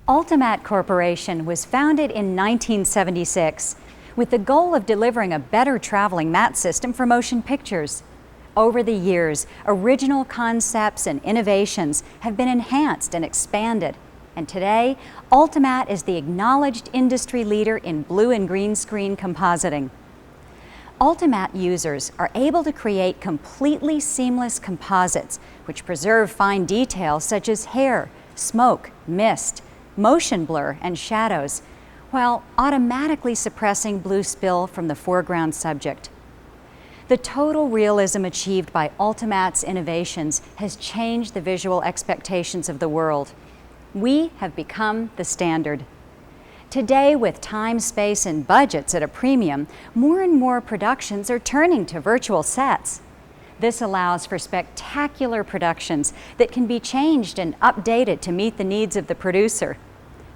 Ultimatte Corporation was founded in 1976 with the goal of delivering a better traveling matte system for motion pictures. Over the years, original concepts and innovations have been enhanced and expanded, and today, Ultimatte is the acknowledged industry leader in blue and green screen compositing. Ultimatte users are able to create completely seamless composites which preserve fine details such as hair, smoke, mist, motion blur, and shadows, while automatically suppressing blue spill from the foreground subject. The total realism achieved by Ultimatte's innovations has changed the visual expectations of the world. We have become the standard. Today, with time, space, and budgets at a premium, more and more productions are turning to virtual sets. This allows for spectacular productions that can be changed and updated to meet the needs of the producer.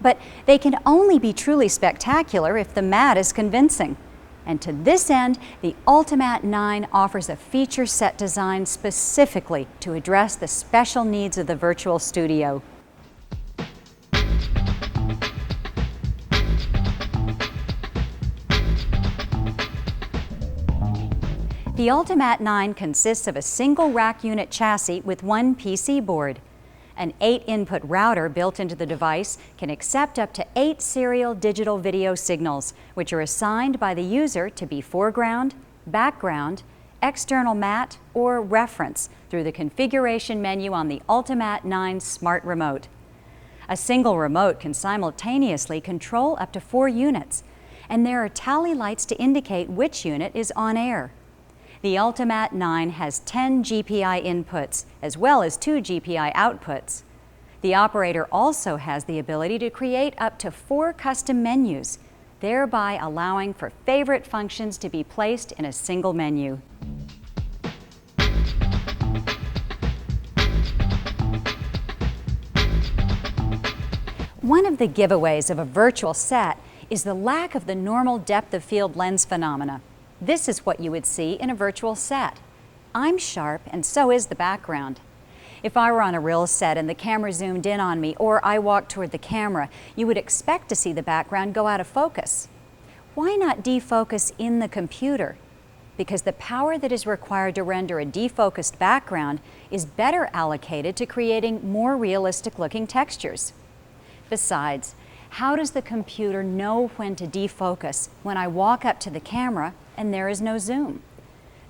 But they can only be truly spectacular if the matte is convincing. And to this end, the Ultimatte 9 offers a feature set design specifically to address the special needs of the virtual studio. The Ultimatte 9 consists of a single rack unit chassis with one PC board. An 8-input router built into the device can accept up to 8 serial digital video signals, which are assigned by the user to be foreground, background, external matte, or reference through the configuration menu on the Ultimatte 9 Smart Remote. A single remote can simultaneously control up to 4 units, and there are tally lights to indicate which unit is on air. The Ultimatte 9 has 10 GPI inputs as well as 2 GPI outputs. The operator also has the ability to create up to 4 custom menus, thereby allowing for favorite functions to be placed in a single menu. One of the giveaways of a virtual set is the lack of the normal depth of field lens phenomena. This is what you would see in a virtual set. I'm sharp, and so is the background. If I were on a real set and the camera zoomed in on me, or I walked toward the camera, you would expect to see the background go out of focus. Why not defocus in the computer? Because the power that is required to render a defocused background is better allocated to creating more realistic looking textures. Besides, how does the computer know when to defocus when I walk up to the camera and there is no zoom?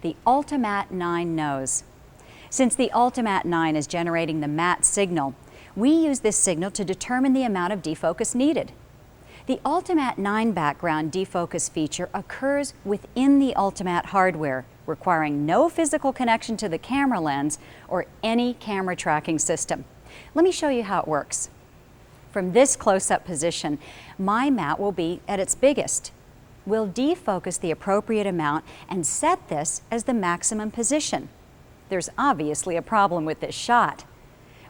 The Ultimatte 9 knows. Since the Ultimatte 9 is generating the matte signal, we use this signal to determine the amount of defocus needed. The Ultimatte 9 background defocus feature occurs within the Ultimatte hardware, requiring no physical connection to the camera lens or any camera tracking system. Let me show you how it works. From this close-up position, my matte will be at its biggest. We'll defocus the appropriate amount and set this as the maximum position. There's obviously a problem with this shot.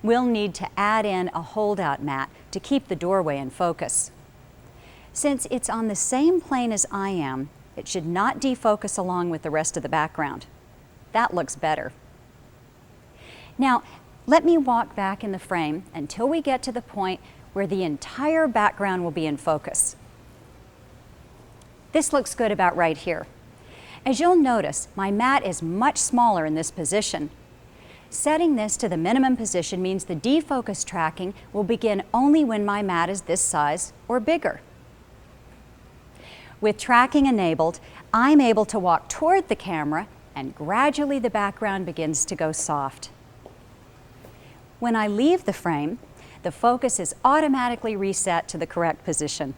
We'll need to add in a holdout matte to keep the doorway in focus. Since it's on the same plane as I am, it should not defocus along with the rest of the background. That looks better. Now, let me walk back in the frame until we get to the point where the entire background will be in focus. This looks good about right here. As you'll notice, my matte is much smaller in this position. Setting this to the minimum position means the defocus tracking will begin only when my matte is this size or bigger. With tracking enabled, I'm able to walk toward the camera and gradually the background begins to go soft. When I leave the frame, the focus is automatically reset to the correct position.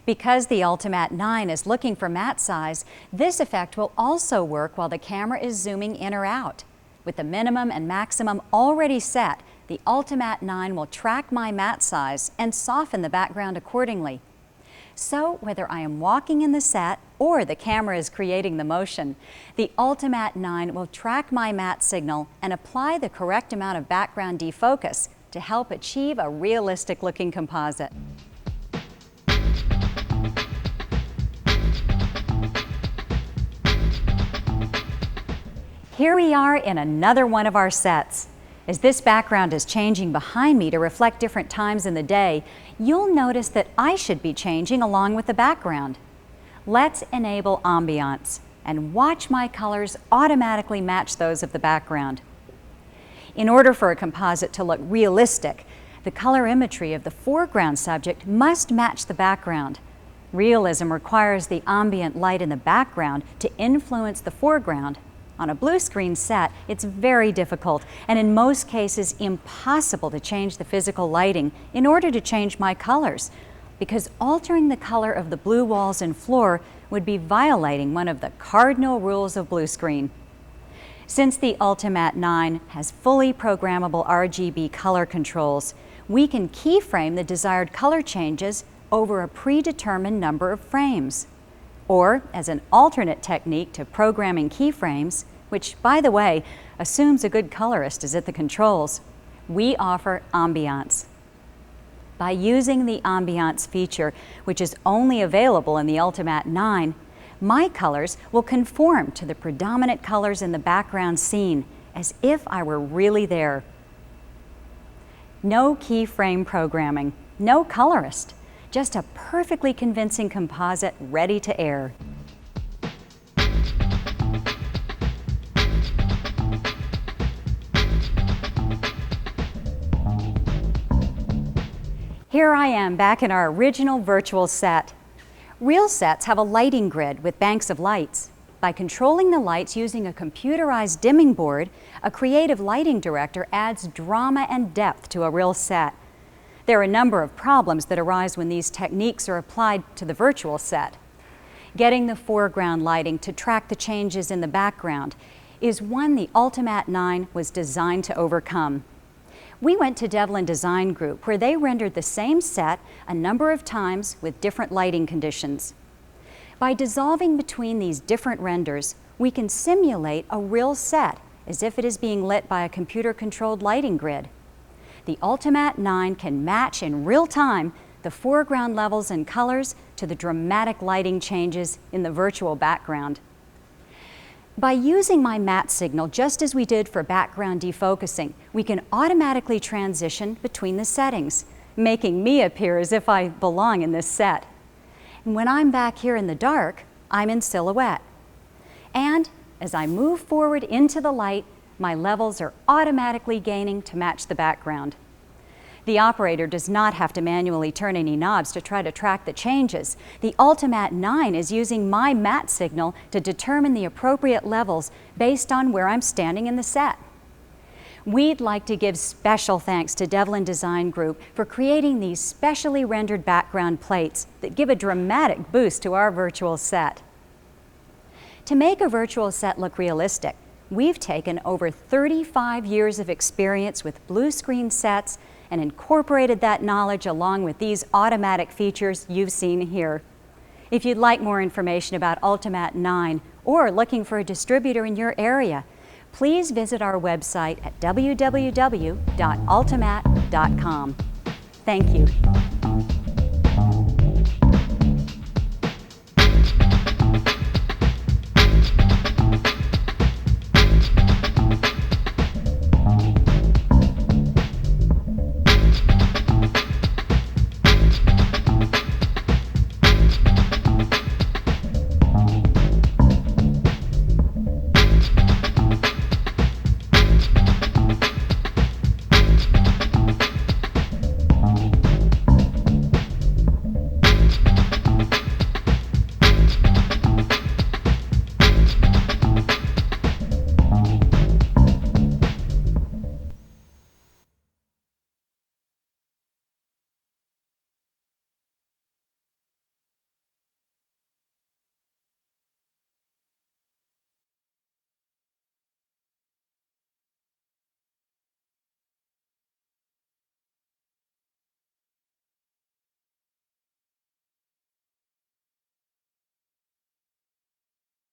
Because the Ultimatte 9 is looking for matte size, this effect will also work while the camera is zooming in or out. With the minimum and maximum already set, the Ultimatte 9 will track my matte size and soften the background accordingly. So whether I am walking in the set or the camera is creating the motion, the Ultimatte 9 will track my matte signal and apply the correct amount of background defocus to help achieve a realistic looking composite. Here we are in another one of our sets. As this background is changing behind me to reflect different times in the day, you'll notice that I should be changing along with the background. Let's enable ambiance and watch my colors automatically match those of the background. In order for a composite to look realistic, the colorimetry of the foreground subject must match the background. Realism requires the ambient light in the background to influence the foreground. On a blue screen set, it's very difficult and in most cases impossible to change the physical lighting in order to change my colors, because altering the color of the blue walls and floor would be violating one of the cardinal rules of blue screen. Since the Ultimatte 9 has fully programmable RGB color controls, we can keyframe the desired color changes over a predetermined number of frames. Or, as an alternate technique to programming keyframes, which, by the way, assumes a good colorist is at the controls, we offer ambiance. By using the ambiance feature, which is only available in the Ultimatte 9, my colors will conform to the predominant colors in the background scene, as if I were really there. No keyframe programming, no colorist, just a perfectly convincing composite ready to air. Here I am back in our original virtual set. Real sets have a lighting grid with banks of lights. By controlling the lights using a computerized dimming board, a creative lighting director adds drama and depth to a real set. There are a number of problems that arise when these techniques are applied to the virtual set. Getting the foreground lighting to track the changes in the background is one the Ultimatte 9 was designed to overcome. We went to Devlin Design Group, where they rendered the same set a number of times with different lighting conditions. By dissolving between these different renders, we can simulate a real set as if it is being lit by a computer-controlled lighting grid. The Ultimatte 9 can match in real time the foreground levels and colors to the dramatic lighting changes in the virtual background. By using my matte signal just as we did for background defocusing, we can automatically transition between the settings, making me appear as if I belong in this set. And when I'm back here in the dark, I'm in silhouette. And as I move forward into the light, my levels are automatically gaining to match the background. The operator does not have to manually turn any knobs to try to track the changes. The Ultimatte 9 is using my matte signal to determine the appropriate levels based on where I'm standing in the set. We'd like to give special thanks to Devlin Design Group for creating these specially rendered background plates that give a dramatic boost to our virtual set. To make a virtual set look realistic, we've taken over 35 years of experience with blue screen sets and incorporated that knowledge along with these automatic features you've seen here. If you'd like more information about Ultimatte 9 or looking for a distributor in your area, please visit our website at www.ultimatte.com. Thank you.